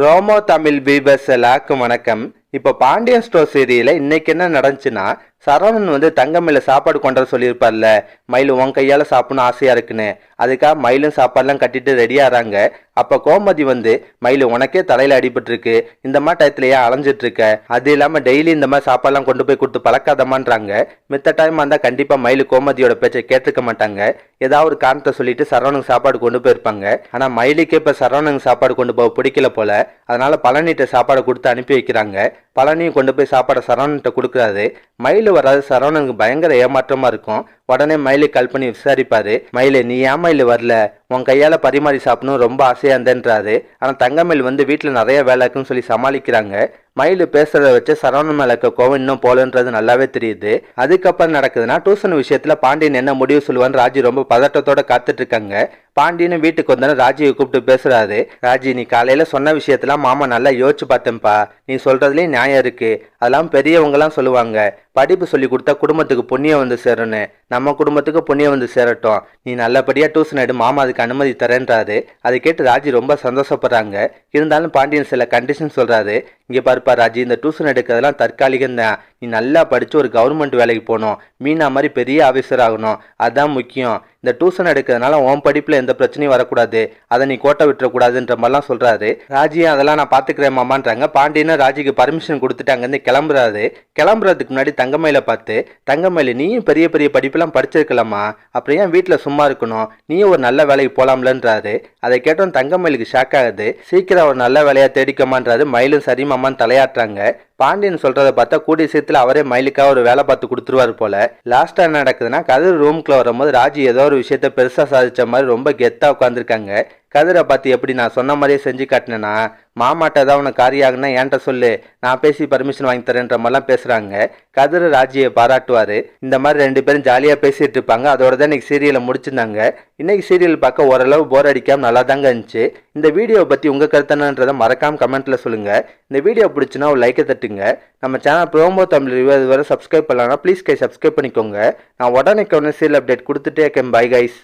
ரோமோ தமிழ் பீபர்ஸ் எல்லாருக்கும் வணக்கம். இப்போ பாண்டியன் ஸ்டோர் சீரியல இன்னைக்கு என்ன நடந்துச்சுன்னா, சரவணன் வந்து தங்கமயில சாப்பாடு கொண்டு வர சொல்லியிருப்பார்ல, மயில் உன் கையால சாப்பிடணும் ஆசையா இருக்குன்னு. அதுக்காக மயிலும் சாப்பாடுலாம் கட்டிட்டு ரெடியாகிறாங்க. அப்போ கோமதி வந்து, மயில் உனக்கே தலையில அடிபட்டு இருக்கு, இந்த மாதிரி டயத்துல ஏன் அலைஞ்சிட்டு இருக்க, அது இல்லாம டெய்லி இந்த மாதிரி சாப்பாடுலாம் கொண்டு போய் கொடுத்து பழக்காதமான்றாங்க. மித்த டைம் வந்தா கண்டிப்பா மயில் கோமதியோட பேச்சை கேட்டுக்க மாட்டாங்க. ஏதாவது ஒரு காரணத்தை சொல்லிட்டு சரவணனுக்கு சாப்பாடு கொண்டு போயிருப்பாங்க. ஆனா மயிலுக்கு இப்ப சரவணனுக்கு சாப்பாடு கொண்டு போக பிடிக்கல போல. அதனால பழனிட்ட சாப்பாடு கொடுத்து அனுப்பி வைக்கிறாங்க. பழனியும் கொண்டு போய் சாப்பாடை சரவணன்கிட்ட கொடுக்குறாரு. மயில் வராது சரவணனுக்கு பயங்கர ஏமாற்றமா இருக்கும். உடனே மயிலு கால் பண்ணி விசாரிப்பாரு. மயிலு நீ ஏன் மயில் வரல, உன் கையால பரிமாறி சாப்பிடணும் ரொம்ப ஆசையா இருந்தேன்றாரு. ஆனா தங்கமயில் வந்து வீட்டுல நிறைய வேலை இருக்குன்னு சொல்லி சமாளிக்கிறாங்க. மயில் பேசுறத வச்சு சரவணன் மேல இருக்க கோவம் இன்னும் போலன்றது நல்லாவே தெரியுது. அதுக்கப்புறம் நடக்குதுன்னா, டியூஷன் விஷயத்துல பாண்டியன் என்ன முடிவு சொல்லுவான்னு ராஜி ரொம்ப பதட்டத்தோட காத்துட்டு இருக்காங்க. பாண்டியன் வீட்டுக்கு வந்தாலும் ராஜியை கூப்பிட்டு பேசுறாரு. ராஜி, நீ காலையில சொன்ன விஷயத்தெல்லாம் மாமா நல்லா யோசிச்சு பார்த்தேன்ப்பா, நீ சொல்றதுலயும் நியாயம் இருக்கு. அதெல்லாம் பெரியவங்க எல்லாம் சொல்லுவாங்க, படிப்பு சொல்லி கொடுத்தா குடும்பத்துக்கு புண்ணியம் வந்து சேரும்னு. நம்ம குடும்பத்துக்கு புண்ணியம் வந்து சேரட்டும், நீ நல்லபடியா டியூஷன் எடு, மாமா அதுக்கு அனுமதி தரேன்றாரு. அதை கேட்டு ராஜி ரொம்ப சந்தோஷப்படுறாங்க. இருந்தாலும் பாண்டியன் சில கண்டிஷன் சொல்றாரு. இங்க பாருப்பா ராஜி, இந்த டியூஷன் எடுக்கிறதெல்லாம் தற்காலிகம் தான். நீ நல்லா படிச்சு ஒரு கவர்மெண்ட் வேலைக்கு போகணும், மீனா மாதிரி பெரிய ஆபீசர் ஆகணும், அதான் முக்கியம். இந்த டியூஷன் எடுக்கிறதுனால உன் படிப்புல எந்த பிரச்சனையும் வரக்கூடாது, அதை நீ கோட்டை விட்டுறக்கூடாதுன்ற மாதிரிலாம் சொல்றாரு. ராஜியும் அதெல்லாம் நான் பாத்துக்கிறேன் மாமான்றாங்க. பாண்டியனும் ராஜிக்கு பர்மிஷன் கொடுத்துட்டு அங்கேருந்து கிளம்புறாரு. கிளம்புறதுக்கு முன்னாடி தங்கமயில பார்த்து, தங்கமயில நீயும் பெரிய பெரிய படிப்பெல்லாம் படிச்சிருக்கலாமா, அப்புறம் ஏன் வீட்டுல சும்மா இருக்கணும், நீயும் ஒரு நல்ல வேலைக்கு போலாம்லன்றாரு. அதை கேட்டோம் தங்கமயிலுக்கு ஷாக் ஆகுது. சீக்கிரம் ஒரு நல்ல வேலையா தேடிக்கமான்றாரு. மயிலும் சரி மாமான்னு தலையாட்டுறாங்க. பாண்டியன் சொல்றதை பார்த்தா கூடிய சீத்துல அவரே மயிலுக்காக ஒரு வேலை பார்த்து கொடுத்துருவாரு போல. லாஸ்டா என்ன நடக்குதுன்னா, கதிர் ரூம்குள்ள வரும்போது ராஜி ஏதோ ஒரு விஷயத்த பெருசா சாதிச்ச மாதிரி ரொம்ப கெத்தா உட்காந்துருக்காங்க. கதிரை பார்த்து, எப்படி நான் சொன்ன மாதிரியே செஞ்சு காட்டினேன்னா, மாமாட்ட ஏதாவது உனக்கு காரியம் ஆகுனா என்கிட்ட சொல்லு, நான் பேசி பர்மிஷன் வாங்கி தரேன்ற மாதிரிலாம் பேசுறாங்க. கதிர் ராஜியை பாராட்டுவாரு. இந்த மாதிரி ரெண்டு பேரும் ஜாலியா பேசிட்டு இருப்பாங்க. அதோட தான் இன்னைக்கு சீரியலை முடிச்சிருந்தாங்க. இன்னைக்கு சீரியல் பார்க்க ஓரளவு போர் அடிக்காம நல்லா தாங்க இருந்துச்சு. இந்த வீடியோவை பத்தி உங்க கருத்துன்றதை மறக்காம கமெண்ட்ல சொல்லுங்க. இந்த வீடியோ பிடிச்சுன்னா ஒரு லைக்கை தட்டுங்க. நம்ம சேனல் ரோமோ தமிழ் ரிவ்யூ இதுவரை சப்ஸ்கிரைப் பண்ணலாம், ப்ளீஸ் சப்ஸ்கிரைப் பண்ணிக்கோங்க. நான் உடனே சீரியல் அப்டேட் கொடுத்துட்டே இருக்கேன். Bye guys.